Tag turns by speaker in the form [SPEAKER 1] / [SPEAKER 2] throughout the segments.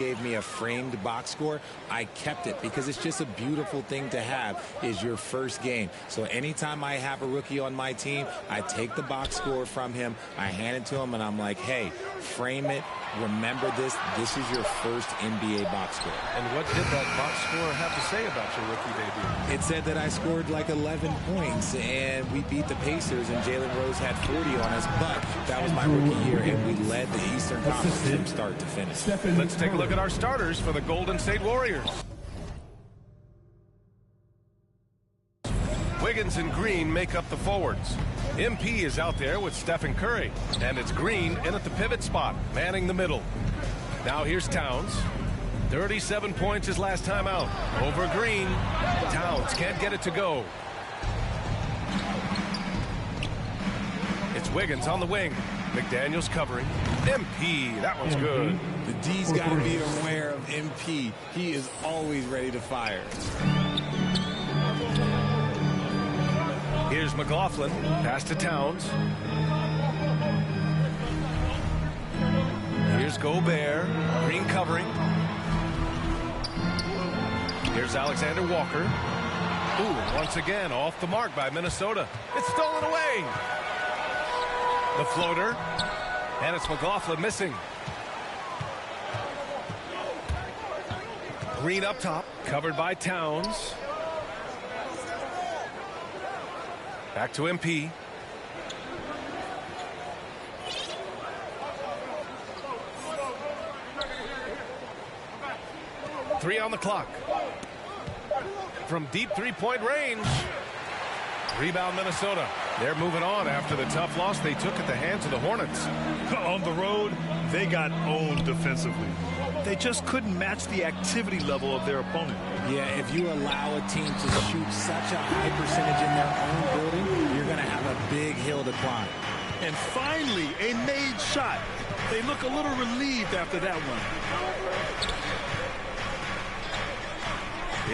[SPEAKER 1] gave me a framed box score. I kept it because it's just a beautiful thing to have, is your first game. So anytime I have a rookie on my team, I take the box score from him, I hand it to him, and I'm like, hey, frame it. Remember this. This is your first NBA box score.
[SPEAKER 2] And what did that box score have to say about your rookie debut?
[SPEAKER 1] It said that I scored like 11 points, and we beat the Pacers, and Jalen Rose had 40 on us, but that was my rookie year, and we led the Eastern Conference from start to finish.
[SPEAKER 2] Let's take a look at our starters for the Golden State Warriors. Wiggins and Green make up the forwards. MP is out there with Stephen Curry, and it's Green in at the pivot spot, manning the middle. Now here's Towns. 37 points his last time out. Over Green. Towns can't get it to go. It's Wiggins on the wing. McDaniels covering. MP, that one's good.
[SPEAKER 1] The D's got to be aware of MP. He is always ready to fire.
[SPEAKER 2] Here's McLaughlin. Pass to Towns. Here's Gobert. Green covering. Here's Alexander Walker. Ooh, once again off the mark by Minnesota. It's stolen away. The floater. And it's McLaughlin missing. Green up top. Covered by Towns. Back to MP. Three on the clock. From deep three-point range. Rebound Minnesota. They're moving on after the tough loss they took at the hands of the Hornets.
[SPEAKER 3] On the road, they got owned defensively. They just couldn't match the activity level of their opponent.
[SPEAKER 1] Yeah, if you allow a team to shoot such a high percentage in their own building, you're going to have a big hill to climb.
[SPEAKER 3] And finally, a made shot. They look a little relieved after that one.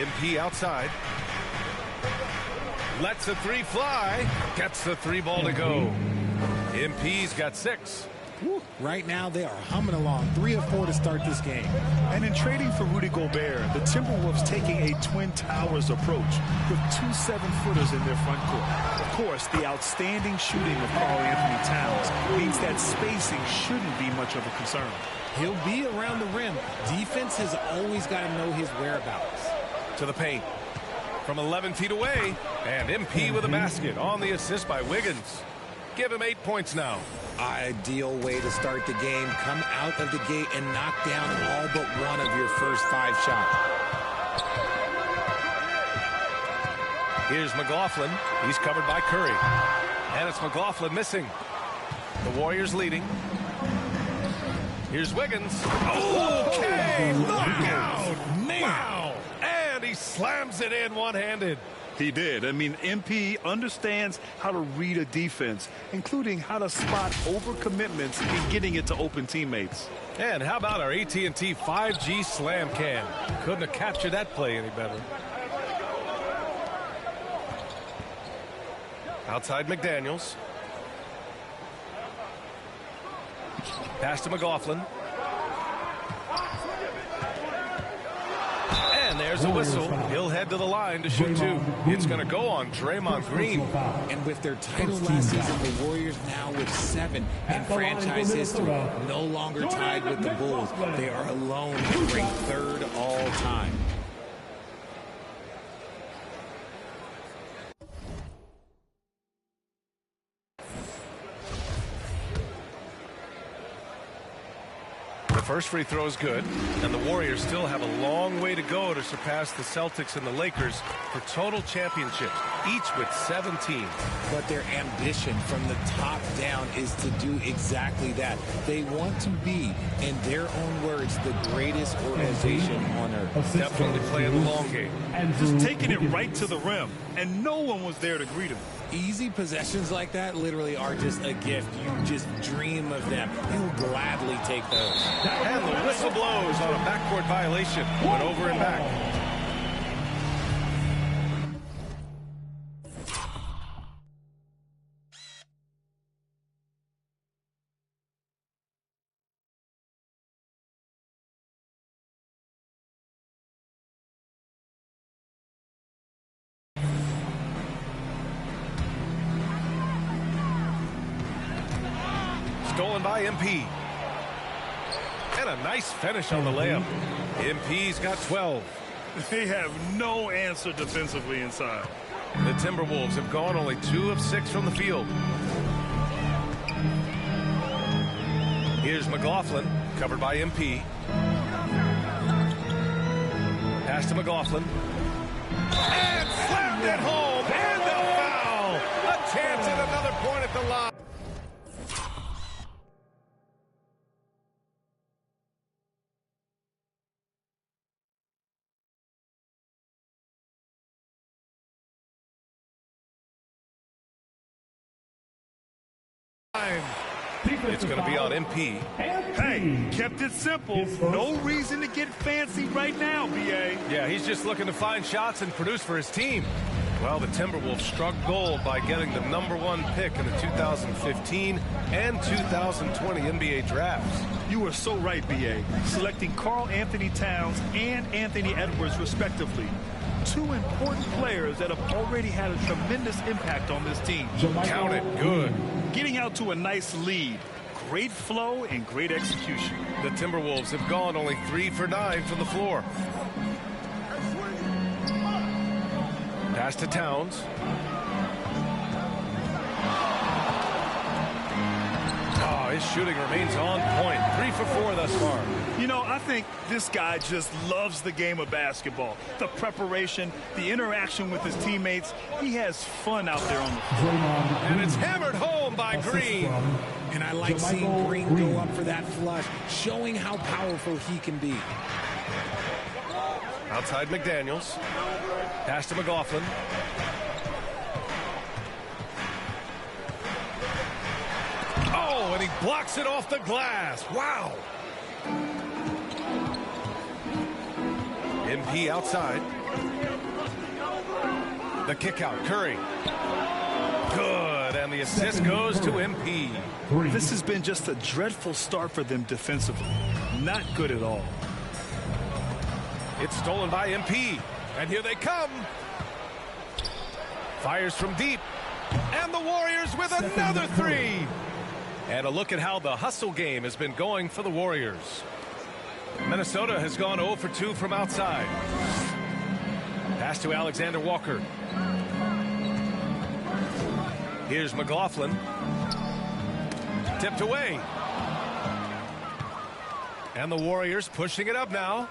[SPEAKER 2] MP outside. Lets the three fly. Gets the three ball to go. MP's got 6.
[SPEAKER 1] Right now, they are humming along. 3 of 4 to start this game.
[SPEAKER 3] And in trading for Rudy Gobert, the Timberwolves taking a Twin Towers approach with 2 7-footers in their front court. Of course, the outstanding shooting of Karl-Anthony Towns means that spacing shouldn't be much of a concern.
[SPEAKER 1] He'll be around the rim. Defense has always got to know his whereabouts.
[SPEAKER 2] To the paint. From 11 feet away. And MP with a basket on the assist by Wiggins. Give him 8 points now.
[SPEAKER 1] Ideal way to start the game. Come out of the gate and knock down all but one of your first 5 shots.
[SPEAKER 2] Here's McLaughlin. He's covered by Curry. And it's McLaughlin missing. The Warriors leading. Here's Wiggins. Okay, knockout.
[SPEAKER 1] Man.
[SPEAKER 2] Wow. And he slams it in one-handed.
[SPEAKER 3] He did. I mean, MP understands how to read a defense, including how to spot overcommitments and getting it to open teammates.
[SPEAKER 2] And how about our AT&T 5G Slam Cam? Couldn't have captured that play any better. Outside McDaniels. Pass to McLaughlin. And there's a whistle. He'll head to the line to shoot 2. It's going to go on Draymond Green.
[SPEAKER 1] And with their title last season, the Warriors now with 7 in franchise history. No longer tied with the Bulls. They are alone and ranked 3rd all time.
[SPEAKER 2] First free throw is good, and the Warriors still have a long way to go to surpass the Celtics and the Lakers for total championships, each with 17.
[SPEAKER 1] But their ambition from the top down is to do exactly that. They want to be, in their own words, the greatest organization on earth.
[SPEAKER 2] Definitely playing the long game.
[SPEAKER 3] Just taking it right to the rim, and no one was there to greet him.
[SPEAKER 1] Easy possessions like that literally are just a gift. You just dream of them. He'll gladly take those.
[SPEAKER 2] And the whistle blows on a backcourt violation. Went over and back. stolen by MP. And a nice finish on the layup. MP's got 12.
[SPEAKER 3] They have no answer defensively inside.
[SPEAKER 2] The Timberwolves have gone only 2 of 6 from the field. Here's McLaughlin, covered by MP. Pass to McLaughlin. And slammed it home. And the foul. A chance at another point at the line. It's going to be on MP.
[SPEAKER 3] Hey, kept it simple. No reason to get fancy right now, BA.
[SPEAKER 2] Yeah, he's just looking to find shots and produce for his team. Well, the Timberwolves struck gold by getting the #1 pick in the 2015 and 2020 NBA drafts.
[SPEAKER 3] You are so right, BA. Selecting Karl Anthony Towns and Anthony Edwards, respectively. 2 important players that have already had a tremendous impact on this team.
[SPEAKER 2] Count it good.
[SPEAKER 3] Getting out to a nice lead. Great flow and great execution.
[SPEAKER 2] The Timberwolves have gone only 3 for 9 from the floor. Pass to Towns. Oh, his shooting remains on point. 3 for 4 thus far.
[SPEAKER 3] You know, I think this guy just loves the game of basketball. The preparation, the interaction with his teammates. He has fun out there on the floor.
[SPEAKER 2] And it's hammered home by Green.
[SPEAKER 1] And I like seeing Green go up for that flush, showing how powerful he can be.
[SPEAKER 2] Outside McDaniels. Pass to McLaughlin. Oh, and he blocks it off the glass. Wow. MP outside. The kick out, Curry. Good, and the assist goes to MP.
[SPEAKER 3] This has been just a dreadful start for them defensively. Not good at all.
[SPEAKER 2] It's stolen by MP, and here they come. Fires from deep, and the Warriors with another 3. And a look at how the hustle game has been going for the Warriors. Minnesota has gone 0 for 2 from outside. Pass to Alexander Walker. Here's McLaughlin. Tipped away. And the Warriors pushing it up now.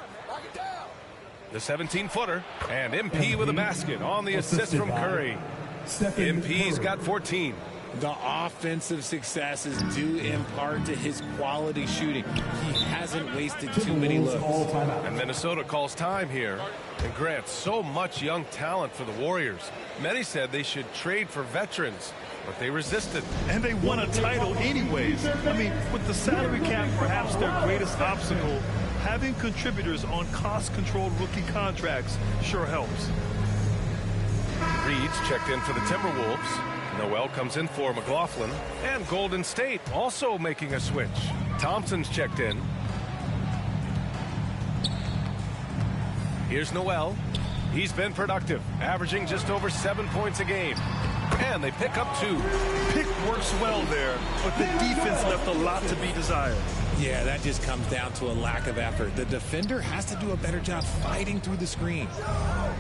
[SPEAKER 2] The 17-footer. And MP with a basket on the assist from Curry. MP's got 14.
[SPEAKER 1] The offensive success is due in part to his quality shooting. He hasn't wasted too many looks.
[SPEAKER 2] And Minnesota calls time here and grants so much young talent for the Warriors. Many said they should trade for veterans, but they resisted.
[SPEAKER 3] And they won a title anyways. I mean, with the salary cap perhaps their greatest obstacle, having contributors on cost-controlled rookie contracts sure helps.
[SPEAKER 2] Reed's checked in for the Timberwolves. Noel comes in for McLaughlin. And Golden State also making a switch. Thompson's checked in. Here's Noel. He's been productive, averaging just over 7 points a game. And they pick up 2.
[SPEAKER 3] Pick works well there, but the defense left a lot to be desired.
[SPEAKER 1] Yeah, that just comes down to a lack of effort. The defender has to do a better job fighting through the screen.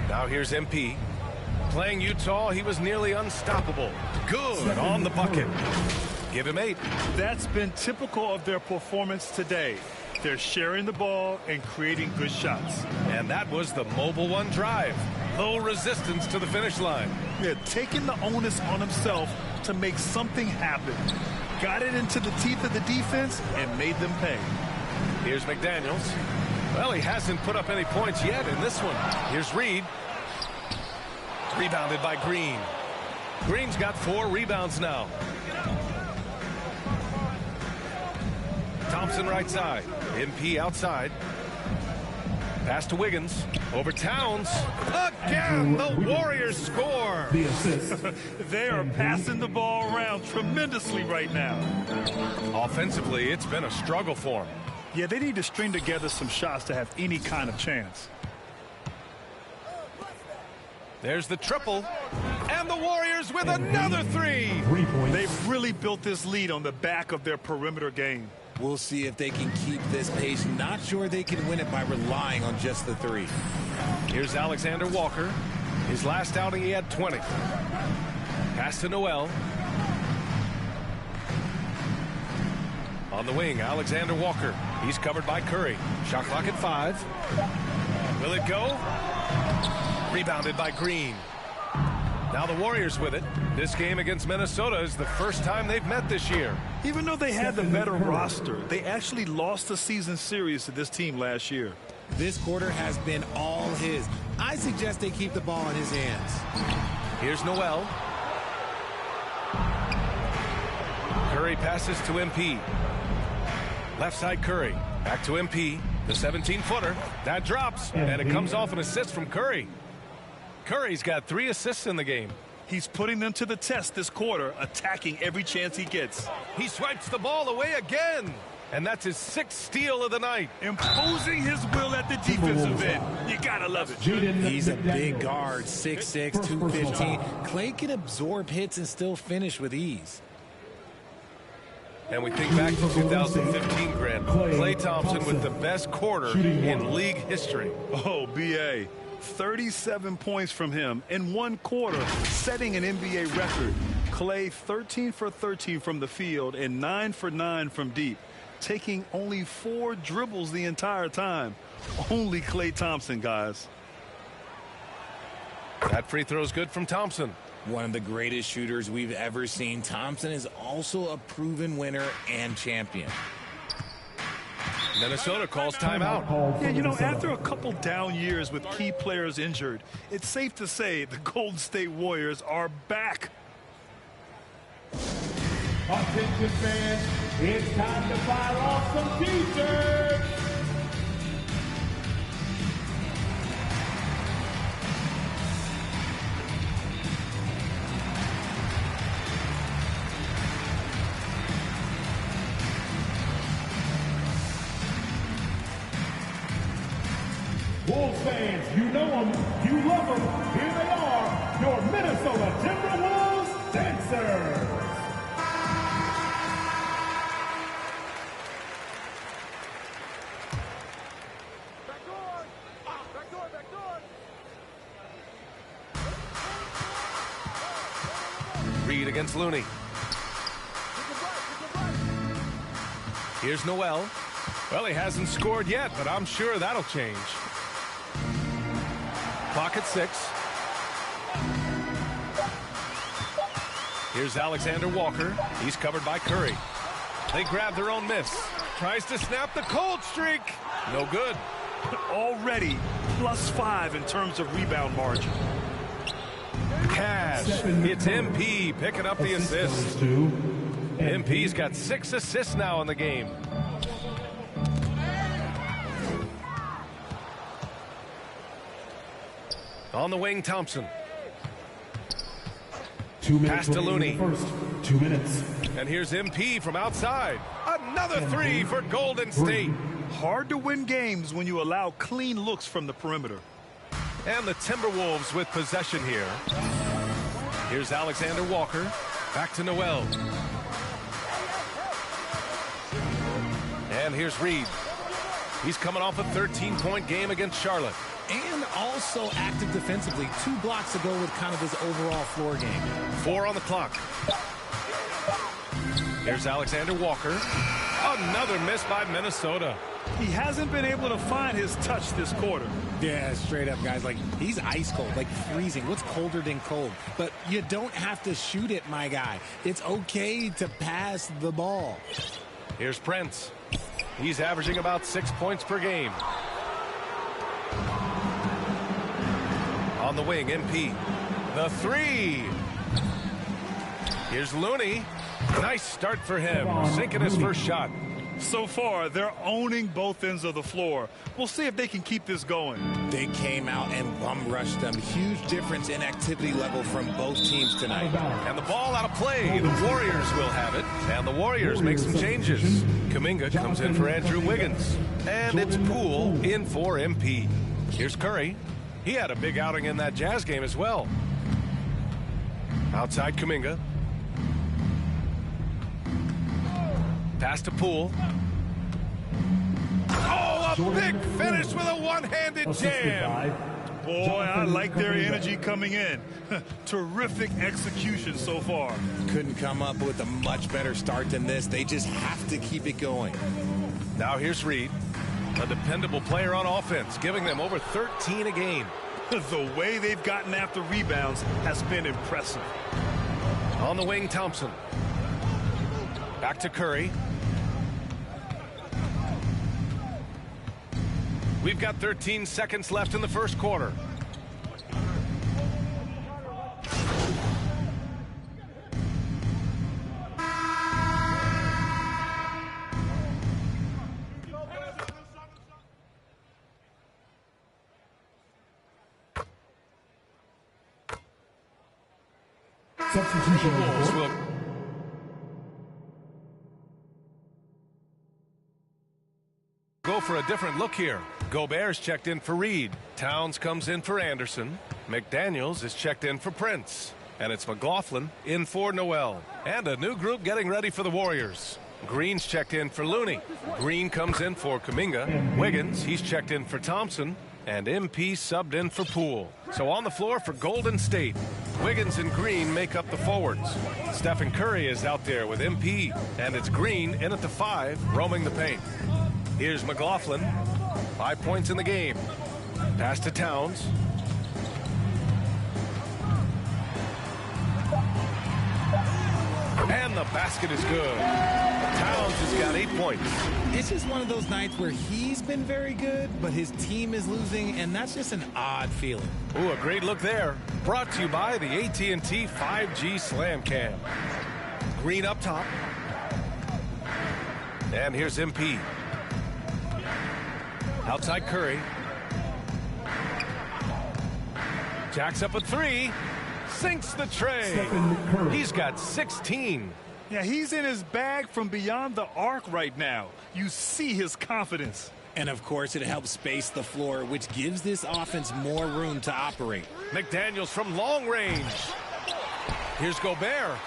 [SPEAKER 2] Now here's MP. Playing Utah, he was nearly unstoppable. Good on the bucket. Give him 8.
[SPEAKER 3] That's been typical of their performance today. They're sharing the ball and creating good shots.
[SPEAKER 2] And that was the mobile 1 drive. Low resistance to the finish line.
[SPEAKER 3] They're taking the onus on himself to make something happen. Got it into the teeth of the defense and made them pay.
[SPEAKER 2] Here's McDaniels. Well, he hasn't put up any points yet in this one. Here's Reed. Rebounded by Green. Green's got 4 rebounds now. Thompson right side. MP outside. Pass to Wiggins. Over Towns. Again, the Warriors score.
[SPEAKER 3] They are passing the ball around tremendously right now.
[SPEAKER 2] Offensively, it's been a struggle for them.
[SPEAKER 3] Yeah, they need to string together some shots to have any kind of chance.
[SPEAKER 2] There's the triple. And the Warriors with another three.
[SPEAKER 3] They've really built this lead on the back of their perimeter game.
[SPEAKER 1] We'll see if they can keep this pace. Not sure they can win it by relying on just the three.
[SPEAKER 2] Here's Alexander Walker. His last outing, he had 20. Pass to Noel. On the wing, Alexander Walker. He's covered by Curry. Shot clock at 5. Will it go? Rebounded by Green. Now the Warriors with it. This game against Minnesota is the first time they've met this year.
[SPEAKER 3] Even though they had the better roster, they actually lost the season series to this team last year.
[SPEAKER 1] This quarter has been all his. I suggest they keep the ball in his hands.
[SPEAKER 2] Here's Noel. Curry passes to MP. Left side Curry. Back to MP. The 17-footer. That drops. And it comes off an assist from Curry. Curry's got 3 assists in the game.
[SPEAKER 3] He's putting them to the test this quarter, attacking every chance he gets.
[SPEAKER 2] He swipes the ball away again. And that's his 6th steal of the night.
[SPEAKER 3] Imposing his will at the defensive end. You gotta love it.
[SPEAKER 1] He's a big guard, 6'6", 215. Clay can absorb hits and still finish with ease.
[SPEAKER 2] And we think back to 2015, Grant. Klay Thompson with the best quarter in league history.
[SPEAKER 3] Oh, B.A. 37 points from him in one quarter, setting an NBA record. Klay 13 for 13 from the field and 9 for 9 from deep, taking only 4 dribbles the entire time. Only Klay Thompson, guys.
[SPEAKER 2] That free throw's good from Thompson.
[SPEAKER 1] One of the greatest shooters we've ever seen. Thompson is also a proven winner and champion.
[SPEAKER 2] Minnesota calls timeout.
[SPEAKER 3] Yeah, you know, after a couple down years with key players injured, it's safe to say the Golden State Warriors are back.
[SPEAKER 4] Attention fans, it's time to fire off some t-shirts. Wolves fans, you know them, you love them. Here they are, your Minnesota Timberwolves dancers.
[SPEAKER 2] Reed against Looney. Here's Noel. Well, he hasn't scored yet, but I'm sure that'll change. Clock at 6. Here's Alexander Walker. He's covered by Curry. They grab their own miss. Tries to snap the cold streak. No good.
[SPEAKER 3] Already +5 in terms of rebound margin.
[SPEAKER 2] Cash. It's MP picking up the assist. MP's got 6 assists now in the game. On the wing, Thompson.
[SPEAKER 4] 2 minutes.
[SPEAKER 2] Pass to Looney.
[SPEAKER 4] First 2 minutes.
[SPEAKER 2] And here's MP from outside. Another 3 for Golden State.
[SPEAKER 3] Hard to win games when you allow clean looks from the perimeter.
[SPEAKER 2] And the Timberwolves with possession here. Here's Alexander Walker. Back to Noel. And here's Reed. He's coming off a 13-point game against Charlotte.
[SPEAKER 1] And also active defensively. 2 blocks ago with kind of his overall floor game.
[SPEAKER 2] 4 on the clock. Here's Alexander Walker. Another miss by Minnesota.
[SPEAKER 3] He hasn't been able to find his touch this quarter.
[SPEAKER 1] Yeah, straight up, guys. Like, he's ice cold, like freezing. What's colder than cold? But you don't have to shoot it, my guy. It's okay to pass the ball.
[SPEAKER 2] Here's Prince. He's averaging about 6 points per game. On the wing, MP. The 3. Here's Looney. Nice start for him, sinking his first shot.
[SPEAKER 3] So far, they're owning both ends of the floor. We'll see if they can keep this going.
[SPEAKER 1] They came out and bum rushed them. Huge difference in activity level from both teams tonight.
[SPEAKER 2] And the ball out of play. The Warriors will have it. And the Warriors make some changes. Kuminga comes in for Andrew Wiggins. And it's Poole in for MP. Here's Curry. He had a big outing in that Jazz game as well. Outside Kuminga. Pass to Poole. Oh, a big finish with a one-handed jam.
[SPEAKER 3] Boy, I like their energy coming in. Terrific execution so far.
[SPEAKER 1] Couldn't come up with a much better start than this. They just have to keep it going.
[SPEAKER 2] Now here's Reed, a dependable player on offense, giving them over 13 a game.
[SPEAKER 3] The way they've gotten after rebounds has been impressive.
[SPEAKER 2] On the wing, Thompson. Back to Curry. We've got 13 seconds left in the first quarter.
[SPEAKER 4] Substitution on the board.
[SPEAKER 2] Go for a different look here. Gobert's checked in for Reed. Towns comes in for Anderson. McDaniels is checked in for Prince. And it's McLaughlin in for Noel. And a new group getting ready for the Warriors. Green's checked in for Looney. Green comes in for Kuminga. Wiggins, he's checked in for Thompson. And MP subbed in for Poole. So on the floor for Golden State, Wiggins and Green make up the forwards. Stephen Curry is out there with MP. And it's Green in at the 5, roaming the paint. Here's McLaughlin. 5 points in the game. Pass to Towns. And the basket is good. Towns has got 8 points.
[SPEAKER 1] It's just one of those nights where he's been very good, but his team is losing, and that's just an odd feeling.
[SPEAKER 2] Ooh, a great look there. Brought to you by the AT&T 5G Slam Cam. Green up top. And here's MP. Outside Curry. Jacks up a 3. Sinks the tray. He's got 16.
[SPEAKER 3] Yeah, he's in his bag from beyond the arc right now. You see his confidence.
[SPEAKER 1] And, of course, it helps space the floor, which gives this offense more room to operate.
[SPEAKER 2] McDaniels from long range. Here's Gobert.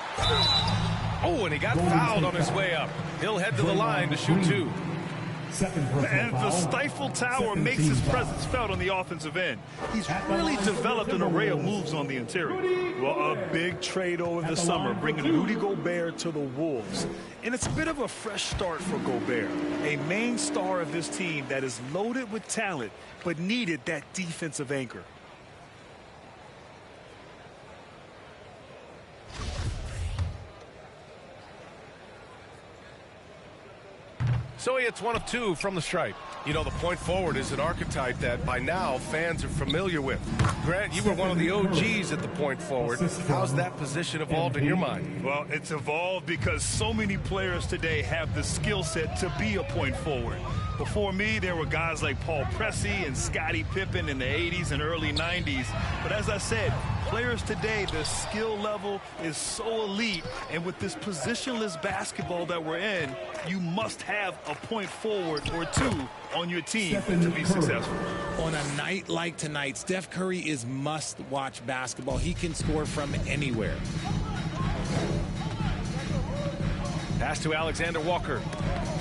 [SPEAKER 2] Oh, and he got fouled on his way up. He'll head to the line to shoot 2.
[SPEAKER 3] And the stifle tower makes his presence felt on the offensive end. He's really developed an array of moves on the interior. Well, a big trade over the summer, bringing Rudy Gobert to the Wolves. And it's a bit of a fresh start for Gobert, a main star of this team that is loaded with talent, but needed that defensive anchor.
[SPEAKER 2] So he hits 1 of 2 from the stripe. You know, the point forward is an archetype that by now fans are familiar with. Grant, you were one of the OGs at the point forward. How's that position evolved in your mind?
[SPEAKER 3] Well, it's evolved because so many players today have the skill set to be a point forward. Before me, there were guys like Paul Pressey and Scottie Pippen in the 80s and early 90s. But as I said, players today, the skill level is so elite. And with this positionless basketball that we're in, you must have a point forward or 2 on your team to be successful.
[SPEAKER 1] On a night like tonight, Steph Curry is must-watch basketball. He can score from anywhere.
[SPEAKER 2] Pass to Alexander Walker.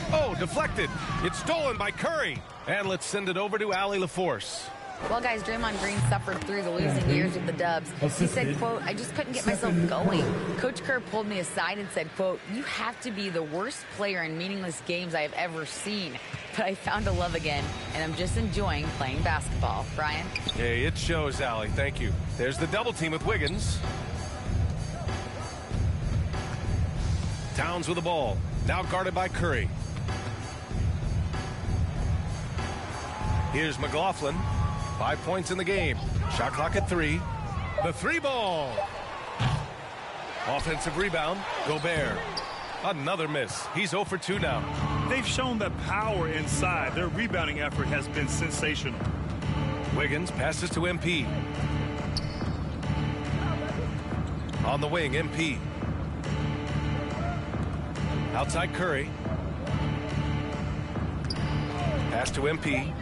[SPEAKER 2] Oh, deflected. It's stolen by Curry. And let's send it over to Allie LaForce.
[SPEAKER 5] Well, guys, Draymond Green suffered through the losing years with the Dubs. He said, quote, "I just couldn't get myself going." Coach Kerr pulled me aside and said, quote, "You have to be the worst player in meaningless games I have ever seen. But I found a love again, and I'm just enjoying playing basketball." Brian?
[SPEAKER 2] Hey, it shows, Allie. Thank you. There's the double team with Wiggins. Towns with the ball. Now guarded by Curry. Here's McLaughlin. 5 points in the game. Shot clock at 3. The 3 ball. Offensive rebound. Gobert. Another miss. He's 0 for 2 now.
[SPEAKER 3] They've shown that power inside. Their rebounding effort has been sensational.
[SPEAKER 2] Wiggins passes to MP. On the wing, MP. Outside Curry. Pass to MP.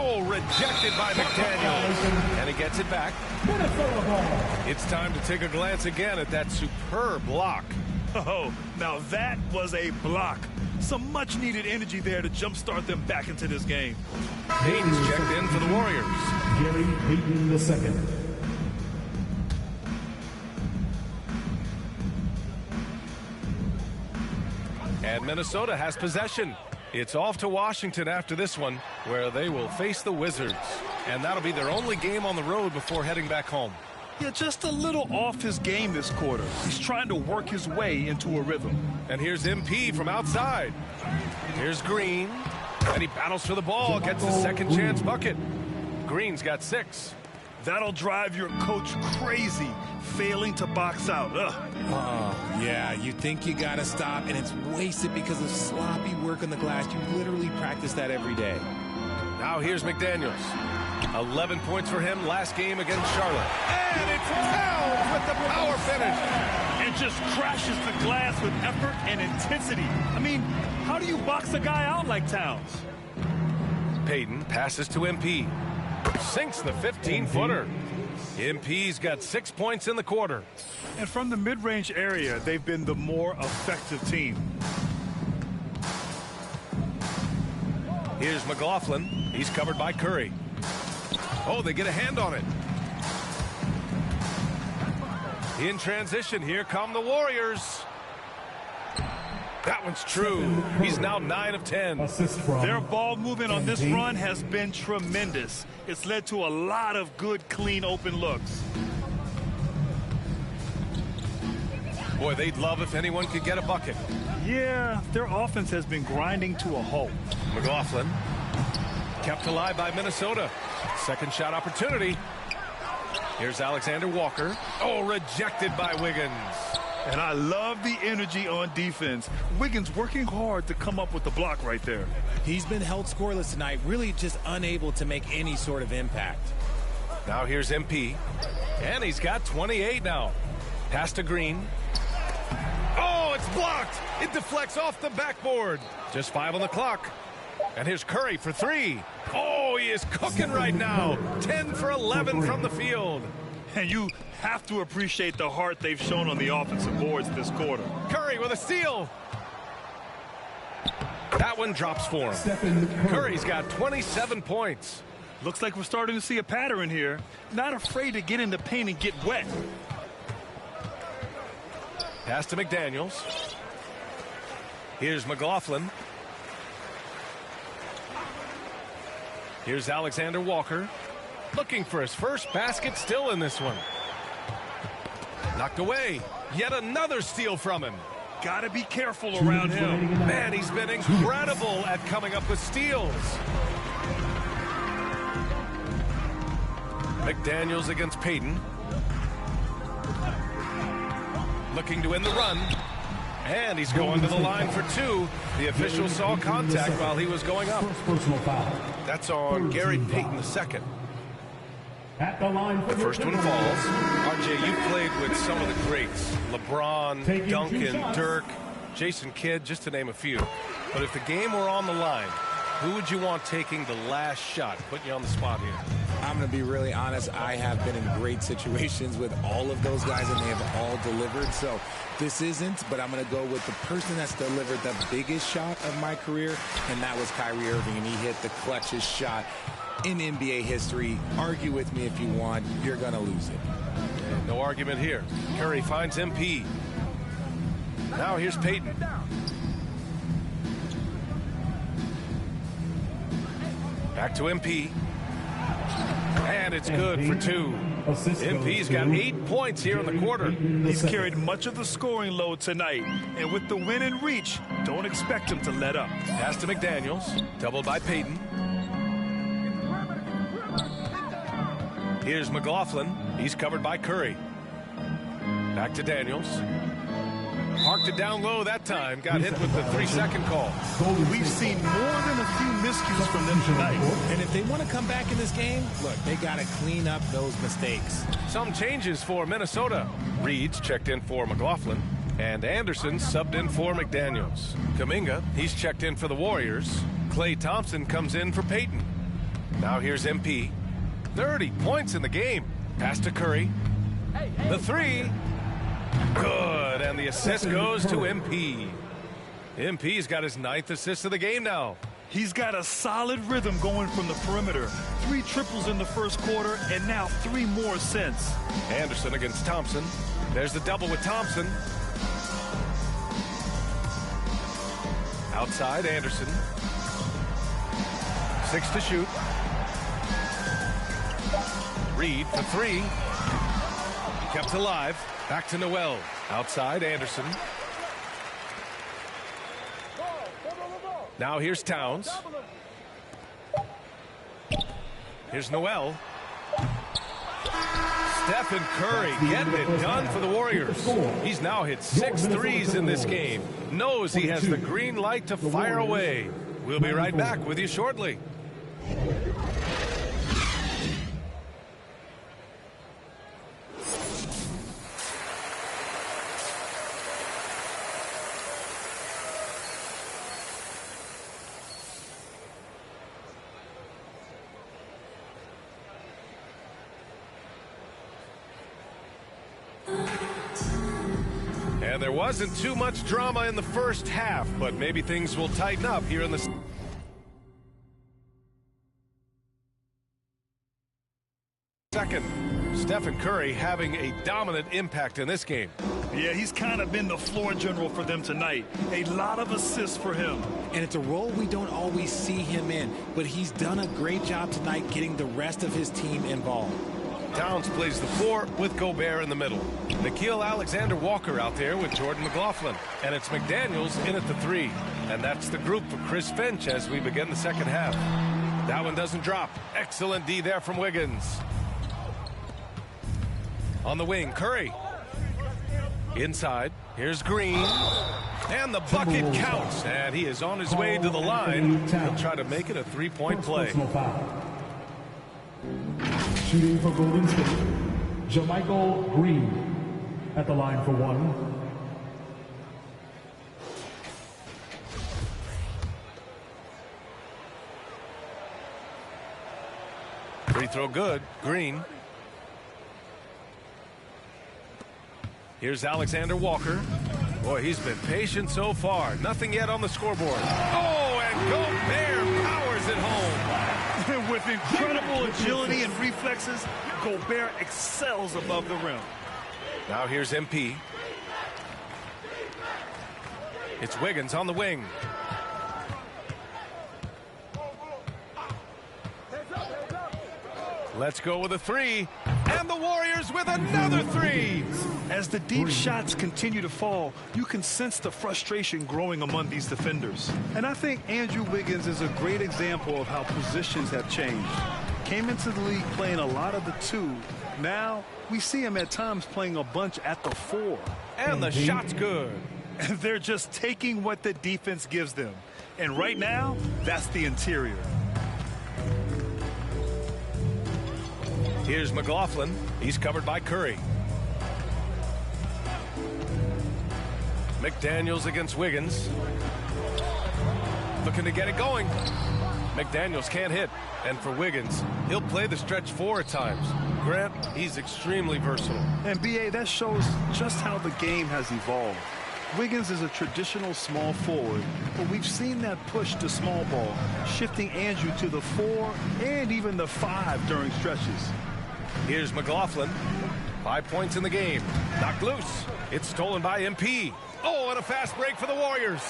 [SPEAKER 2] Oh, rejected by McDaniels. And he gets it back.
[SPEAKER 4] Minnesota ball.
[SPEAKER 2] It's time to take a glance again at that superb block.
[SPEAKER 3] Oh, now that was a block. Some much-needed energy there to jumpstart them back into this game.
[SPEAKER 2] Payton's checked in for the Warriors.
[SPEAKER 4] Gary Payton II.
[SPEAKER 2] And Minnesota has possession. It's off to Washington after this one, where they will face the Wizards. And that'll be their only game on the road before heading back home.
[SPEAKER 3] Yeah, just a little off his game this quarter. He's trying to work his way into a rhythm.
[SPEAKER 2] And here's MP from outside. Here's Green. And he battles for the ball, gets his second chance bucket. Green's got 6.
[SPEAKER 3] That'll drive your coach crazy, failing to box out.
[SPEAKER 1] Yeah, you think you got to stop, and it's wasted because of sloppy work on the glass. You literally practice that every day.
[SPEAKER 2] Now here's McDaniels. 11 points for him last game against Charlotte. And it's Towns with the power finish.
[SPEAKER 3] And just crashes the glass with effort and intensity. I mean, how do you box a guy out like Towns?
[SPEAKER 2] Payton passes to MP. Sinks the 15-footer. MP's got 6 points in the quarter.
[SPEAKER 3] And from the mid-range area, they've been the more effective team.
[SPEAKER 2] Here's McLaughlin. He's covered by Curry. Oh, they get a hand on it. In transition, here come the Warriors. That one's true. He's now 9 of 10.
[SPEAKER 3] Their ball movement on this run has been tremendous. It's led to a lot of good, clean, open looks.
[SPEAKER 2] Boy, they'd love if anyone could get a bucket.
[SPEAKER 3] Yeah, their offense has been grinding to a halt.
[SPEAKER 2] McLaughlin kept alive by Minnesota. Second shot opportunity. Here's Alexander Walker. Oh, rejected by Wiggins.
[SPEAKER 3] And I love the energy on defense. Wiggins working hard to come up with the block right there.
[SPEAKER 1] He's been held scoreless tonight, really just unable to make any sort of impact.
[SPEAKER 2] Now here's MP. And he's got 28 now. Pass to Green. Oh, it's blocked. It deflects off the backboard. Just 5 on the clock. And here's Curry for 3. Oh, he is cooking right now. 10 for 11 from the field.
[SPEAKER 3] And you have to appreciate the heart they've shown on the offensive boards this quarter.
[SPEAKER 2] Curry with a steal. That one drops for him. Curry's got 27 points.
[SPEAKER 3] Looks like we're starting to see a pattern here. Not afraid to get in the paint and get wet.
[SPEAKER 2] Pass to McDaniels. Here's McLaughlin. Here's Alexander Walker. Looking for his first basket, still in this one. Knocked away. Yet another steal from him.
[SPEAKER 3] Got to be careful around him.
[SPEAKER 2] Man, he's been incredible at coming up with steals. McDaniels against Payton. Looking to win the run. And he's going to the line for 2. The official saw contact while he was going up. That's on Gary Payton II.
[SPEAKER 4] At the line for
[SPEAKER 2] the first one falls. RJ, you played with some of the greats. LeBron, Duncan, Dirk, Jason Kidd, just to name a few. But if the game were on the line, who would you want taking the last shot? Putting you on the spot here.
[SPEAKER 1] I'm going to be really honest. I have been in great situations with all of those guys, and they have all delivered. So this isn't, but I'm going to go with the person that's delivered the biggest shot of my career, and that was Kyrie Irving, and he hit the clutchest shot in NBA history. Argue with me if you want. You're going to lose it.
[SPEAKER 2] No argument here. Curry finds MP. Now here's Payton. Back to MP. And it's good for 2. MP's got 8 points here in the quarter.
[SPEAKER 3] He's carried much of the scoring load tonight. And with the win and reach, don't expect him to let up.
[SPEAKER 2] Pass to McDaniels. Doubled by Payton. Here's McLaughlin. He's covered by Curry. Back to Daniels. Parked it down low that time. Got hit with the 3-second call.
[SPEAKER 3] We've seen more than a few miscues from them tonight.
[SPEAKER 1] And if they want to come back in this game, look, they got to clean up those mistakes.
[SPEAKER 2] Some changes for Minnesota. Reed's checked in for McLaughlin. And Anderson subbed in for McDaniels. Kuminga, he's checked in for the Warriors. Klay Thompson comes in for Payton. Now here's MP. 30 points in the game. Pass to Curry. The three. Good, and the assist goes to MP. MP's got his 9th assist of the game now.
[SPEAKER 3] He's got a solid rhythm going from the perimeter. 3 triples in the first quarter, and now 3 more since.
[SPEAKER 2] Anderson against Thompson. There's the double with Thompson. Outside, Anderson. 6 to shoot. Reed for 3. Kept alive. Back to Noel. Outside, Anderson. Now here's Towns. Here's Noel. Stephen Curry getting it done for the Warriors. He's now hit 6 threes in this game. Knows he has the green light to fire away. We'll be right back with you shortly. And there wasn't too much drama in the first half, but maybe things will tighten up here in the second. Stephen Curry having a dominant impact in this game.
[SPEAKER 3] Yeah, he's kind of been the floor general for them tonight. A lot of assists for him.
[SPEAKER 1] And it's a role we don't always see him in, but he's done a great job tonight getting the rest of his team involved.
[SPEAKER 2] Towns plays the 4 with Gobert in the middle. Nickeil Alexander-Walker out there with Jordan McLaughlin. And it's McDaniels in at the 3. And that's the group for Chris Finch as we begin the second half. That one doesn't drop. Excellent D there from Wiggins. On the wing, Curry. Inside, here's Green. And the bucket counts. And he is on his way to the line. He'll try to make it a 3-point play.
[SPEAKER 4] Shooting for Golden State, JaMychal Green at the line for 1.
[SPEAKER 2] Free throw good. Green. Here's Alexander Walker. Boy, he's been patient so far. Nothing yet on the scoreboard. Oh, and Gobert powers it home.
[SPEAKER 3] With incredible agility and reflexes, Gobert excels above the rim.
[SPEAKER 2] Now here's MP. It's Wiggins on the wing. Let's go with a 3. And the Warriors with another 3.
[SPEAKER 3] As the deep shots continue to fall, you can sense the frustration growing among these defenders. And I think Andrew Wiggins is a great example of how positions have changed. Came into the league playing a lot of the 2. Now we see him at times playing a bunch at the 4.
[SPEAKER 2] And the shot's good.
[SPEAKER 3] And they're just taking what the defense gives them. And right now, that's the interior.
[SPEAKER 2] Here's McLaughlin. He's covered by Curry. McDaniels against Wiggins. Looking to get it going. McDaniels can't hit. And for Wiggins, he'll play the stretch 4 at times. Grant, he's extremely versatile.
[SPEAKER 3] And B.A., that shows just how the game has evolved. Wiggins is a traditional small forward, but we've seen that push to small ball, shifting Andrew to the 4 and even the 5 during stretches.
[SPEAKER 2] Here's McLaughlin. 5 points in the game. Knocked loose. It's stolen by MP. Oh, and a fast break for the Warriors.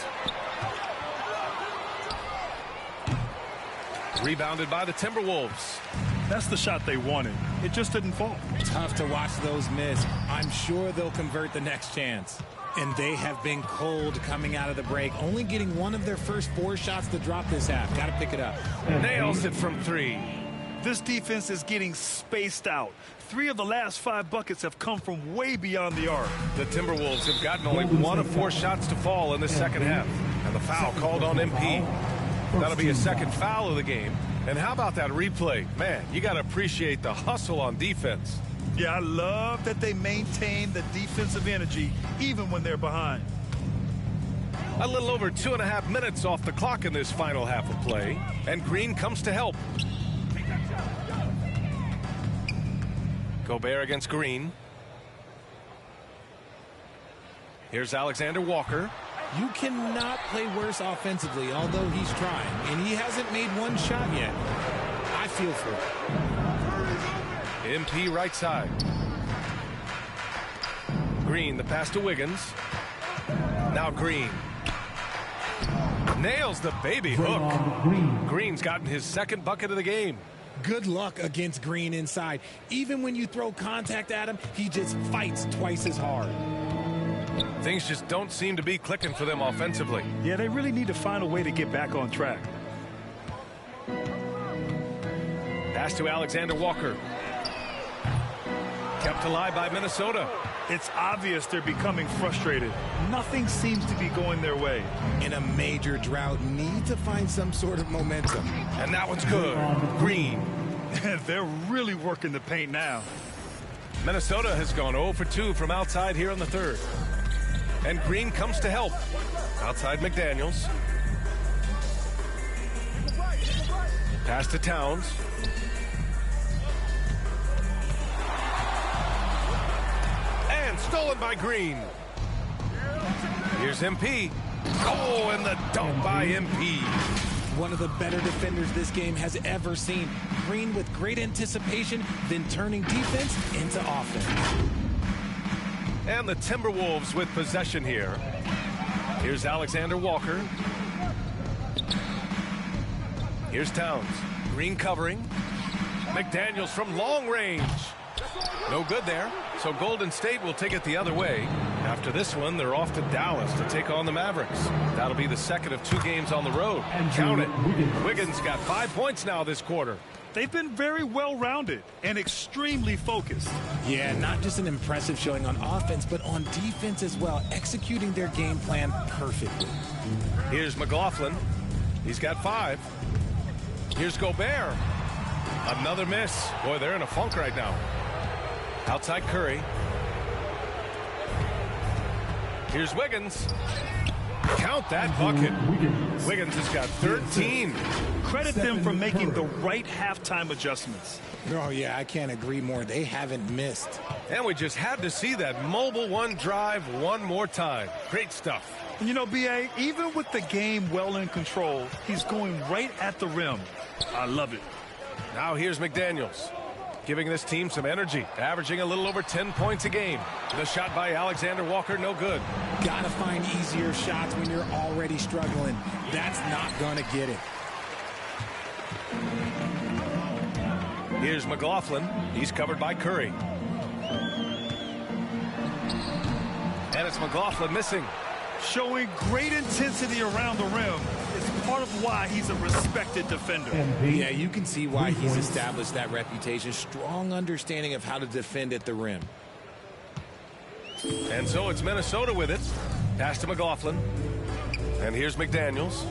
[SPEAKER 2] Rebounded by the Timberwolves.
[SPEAKER 3] That's the shot they wanted. It just didn't fall.
[SPEAKER 1] Tough to watch those miss. I'm sure they'll convert the next chance. And they have been cold coming out of the break, only getting one of their first 4 shots to drop this half. Got to pick it up.
[SPEAKER 2] Nails it from 3.
[SPEAKER 3] This defense is getting spaced out. 3 of the last 5 buckets have come from way beyond the arc.
[SPEAKER 2] The Timberwolves have gotten only 1 of 4 shots to fall in the second half. And the foul called on MP. That'll be a second foul of the game. And how about that replay? Man, you got to appreciate the hustle on defense.
[SPEAKER 3] Yeah, I love that they maintain the defensive energy even when they're behind.
[SPEAKER 2] A little over 2.5 minutes off the clock in this final half of play. And Green comes to help. Gobert against Green. Here's Alexander Walker.
[SPEAKER 1] You cannot play worse offensively, although he's trying, and he hasn't made one shot yet. I feel for him.
[SPEAKER 2] MP right side. Green, the pass to Wiggins. Now Green. Nails the baby hook. Green's gotten his second bucket of the game.
[SPEAKER 1] Good luck against Green inside. Even when you throw contact at him, he just fights twice as hard.
[SPEAKER 2] Things just don't seem to be clicking for them offensively.
[SPEAKER 3] Yeah, they really need to find a way to get back on track.
[SPEAKER 2] Pass to Alexander Walker. Kept alive by Minnesota.
[SPEAKER 3] It's obvious they're becoming frustrated. Nothing seems to be going their way.
[SPEAKER 1] In a major drought, need to find some sort of momentum.
[SPEAKER 2] And that one's good. Green.
[SPEAKER 3] They're really working the paint now.
[SPEAKER 2] Minnesota has gone 0 for 2 from outside here in the third. And Green comes to help. Outside McDaniels. Pass to Towns. And stolen by Green. Here's MP. Oh, and the dunk by MP.
[SPEAKER 1] One of the better defenders this game has ever seen. Green with great anticipation, then turning defense into offense.
[SPEAKER 2] And the Timberwolves with possession here. Here's Alexander Walker. Here's Towns. Green covering. McDaniels from long range. No good there. So Golden State will take it the other way. After this one, they're off to Dallas to take on the Mavericks. That'll be the second of 2 games on the road. Count it. Wiggins got 5 points now this quarter.
[SPEAKER 3] They've been very well-rounded and extremely focused.
[SPEAKER 1] Yeah, not just an impressive showing on offense, but on defense as well, executing their game plan perfectly.
[SPEAKER 2] Here's McLaughlin. He's got 5. Here's Gobert. Another miss. Boy, they're in a funk right now. Outside Curry. Here's Wiggins. Count that bucket. Wiggins has got 13.
[SPEAKER 3] Credit them for making the right halftime adjustments.
[SPEAKER 1] Oh, yeah, I can't agree more. They haven't missed.
[SPEAKER 2] And we just had to see that mobile one drive one more time. Great stuff.
[SPEAKER 3] And you know, B.A., even with the game well in control, he's going right at the rim. I love it.
[SPEAKER 2] Now here's McDaniels, giving this team some energy, averaging a little over 10 points a game. The shot by Alexander Walker, no good.
[SPEAKER 1] Gotta find easier shots when you're already struggling. That's not gonna get it.
[SPEAKER 2] Here's McLaughlin. He's covered by Curry. And it's McLaughlin missing.
[SPEAKER 3] Showing great intensity around the rim is part of why he's a respected defender.
[SPEAKER 1] Yeah, you can see why he's established that reputation. Strong understanding of how to defend at the rim.
[SPEAKER 2] And so it's Minnesota with it. Pass to McLaughlin. And here's McDaniels.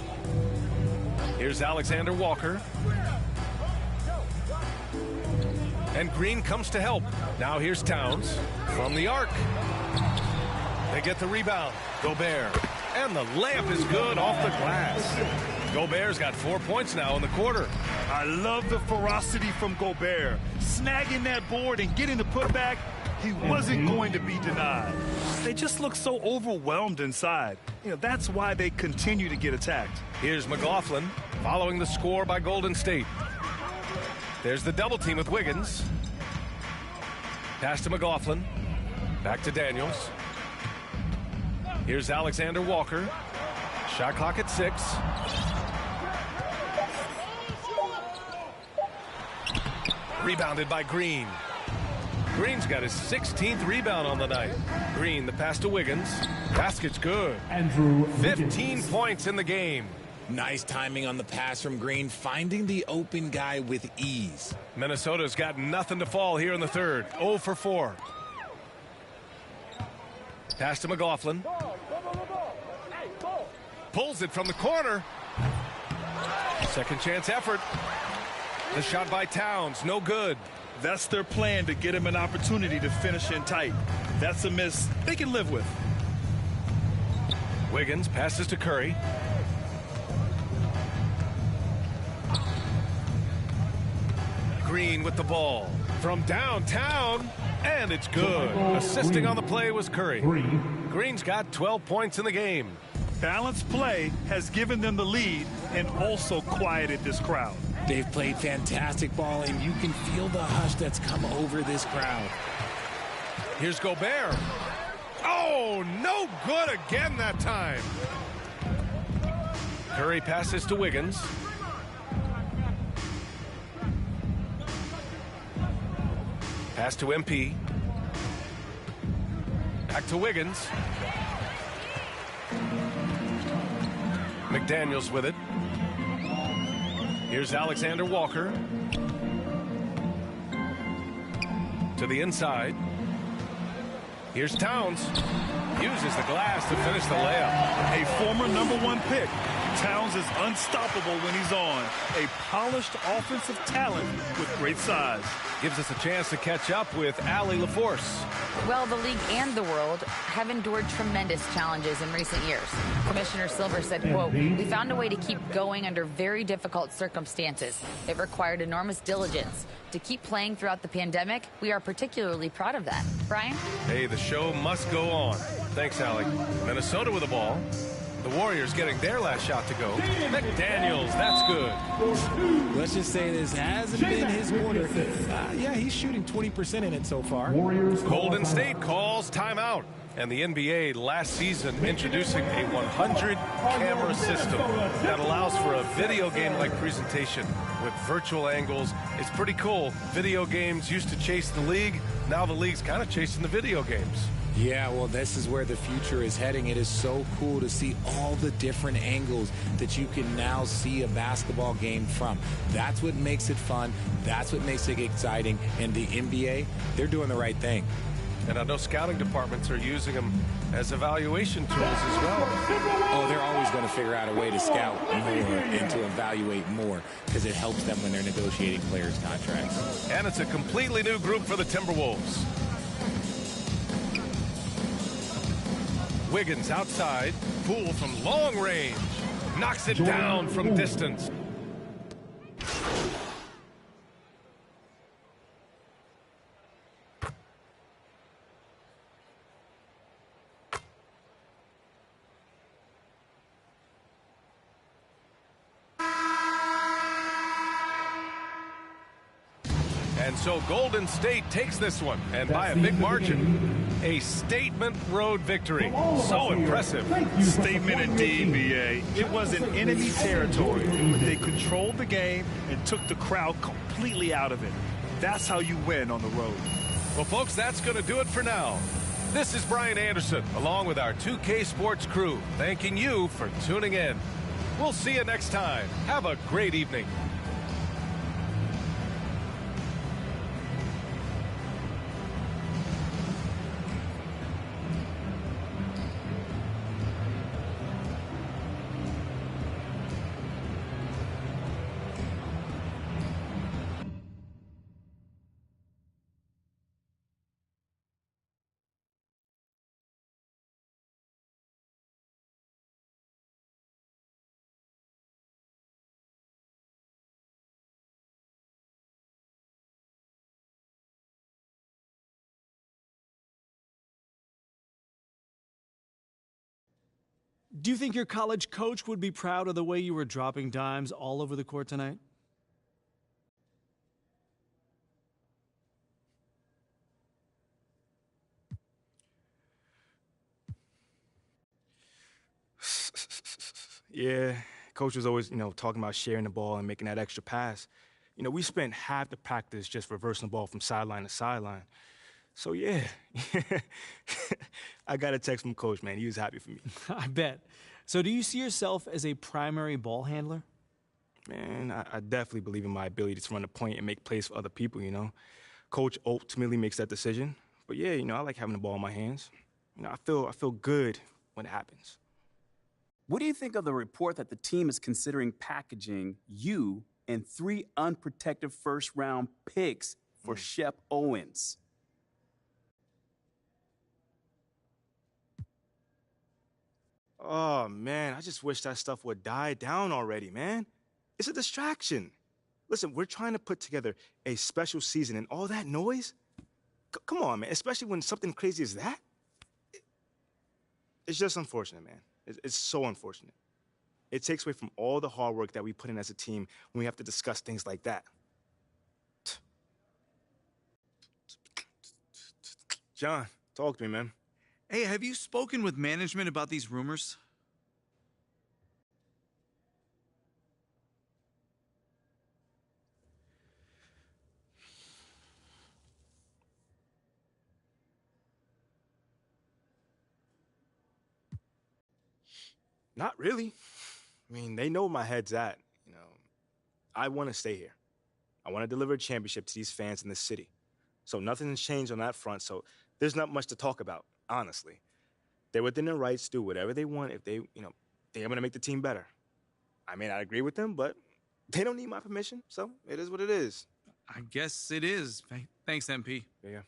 [SPEAKER 2] Here's Alexander Walker. And Green comes to help. Now here's Towns from the arc. They get the rebound. Gobert. And the layup is good off the glass. Gobert's got 4 points now in the quarter.
[SPEAKER 3] I love the ferocity from Gobert. Snagging that board and getting the putback, he wasn't going to be denied. They just look so overwhelmed inside. You know, that's why they continue to get attacked.
[SPEAKER 2] Here's McLaughlin following the score by Golden State. There's the double team with Wiggins. Pass to McLaughlin. Back to Daniels. Here's Alexander Walker. Shot clock at 6. Rebounded by Green. Green's got his 16th rebound on the night. Green, the pass to Wiggins. Basket's good. 15 points in the game.
[SPEAKER 1] Nice timing on the pass from Green, finding the open guy with ease.
[SPEAKER 2] Minnesota's got nothing to fall here in the third. 0 for 4. Pass to McLaughlin. Pulls it from the corner. Second chance effort. The shot by Towns, no good.
[SPEAKER 3] That's their plan to get him an opportunity to finish in tight. That's a miss they can live with.
[SPEAKER 2] Wiggins passes to Curry. Green with the ball. From downtown, and it's good. Assisting on the play was Curry. Green's got 12 points in the game.
[SPEAKER 3] Balanced play has given them the lead and also quieted this crowd.
[SPEAKER 1] They've played fantastic ball, and you can feel the hush that's come over this crowd.
[SPEAKER 2] Here's Gobert. Oh, no good again that time. Curry passes to Wiggins. Pass to MP. Back to Wiggins. McDaniels with it. Here's Alexander Walker. To the inside. Here's Towns. Uses the glass to finish the layup.
[SPEAKER 3] A former #1 pick. Towns is unstoppable when he's on. A polished offensive talent with great size.
[SPEAKER 2] Gives us a chance to catch up with Allie LaForce.
[SPEAKER 5] Well, the league and the world have endured tremendous challenges in recent years. Commissioner Silver said, quote, "We found a way to keep going under very difficult circumstances. It required enormous diligence. To keep playing throughout the pandemic, we are particularly proud of that." Brian?
[SPEAKER 2] Hey, the show must go on. Thanks, Allie. Minnesota with the ball. The Warriors getting their last shot to go. McDaniels, that's good.
[SPEAKER 1] Let's just say this hasn't been his quarter. Yeah, he's shooting 20% in it so far.
[SPEAKER 2] Golden State calls timeout. And the NBA last season introducing a 100-camera system that allows for a video game-like presentation with virtual angles. It's pretty cool. Video games used to chase the league. Now the league's kind of chasing the video games.
[SPEAKER 1] Yeah, well, this is where the future is heading. It is so cool to see all the different angles that you can now see a basketball game from. That's what makes it fun. That's what makes it exciting. And the NBA, they're doing the right thing.
[SPEAKER 2] And I know scouting departments are using them as evaluation tools as well.
[SPEAKER 1] Oh, they're always going to figure out a way to scout more and to evaluate more because it helps them when they're negotiating players' contracts.
[SPEAKER 2] And it's a completely new group for the Timberwolves. Wiggins outside. Poole from long range. Knocks it down from distance. And so Golden State takes this one, and by a big margin. A statement road victory. So impressive.
[SPEAKER 3] Statement indeed, B.A. It was in enemy territory, but they controlled the game and took the crowd completely out of it. That's how you win on the road.
[SPEAKER 2] Well, folks, that's going to do it for now. This is Brian Anderson, along with our 2K Sports crew, thanking you for tuning in. We'll see you next time. Have a great evening.
[SPEAKER 6] Do you think your college coach would be proud of the way you were dropping dimes all over the court tonight?
[SPEAKER 7] Yeah, coach was always, talking about sharing the ball and making that extra pass. We spent half the practice just reversing the ball from sideline to sideline. So, yeah, I got a text from coach, man. He was happy for me.
[SPEAKER 6] I bet. So do you see yourself as a primary ball handler?
[SPEAKER 7] Man, I definitely believe in my ability to run the point and make plays for other people, Coach ultimately makes that decision. But, yeah, I like having the ball in my hands. I feel good when it happens.
[SPEAKER 8] What do you think of the report that the team is considering packaging you and 3 unprotected first-round picks for Shep Owens?
[SPEAKER 7] Oh, man, I just wish that stuff would die down already, man. It's a distraction. Listen, we're trying to put together a special season, and all that noise? Come on, man, especially when something crazy as that? It's just unfortunate, man. It's so unfortunate. It takes away from all the hard work that we put in as a team when we have to discuss things like that. John, talk to me, man.
[SPEAKER 6] Hey, have you spoken with management about these rumors?
[SPEAKER 7] Not really. I mean, they know where my head's at. You know, I want to stay here. I want to deliver a championship to these fans in this city. So nothing's changed on that front, so there's not much to talk about, honestly. They're within their rights to do whatever they want if they, they're going to make the team better. I may not agree with them, but they don't need my permission, so it is what it is.
[SPEAKER 6] I guess it is. Thanks, MP.
[SPEAKER 7] Yeah.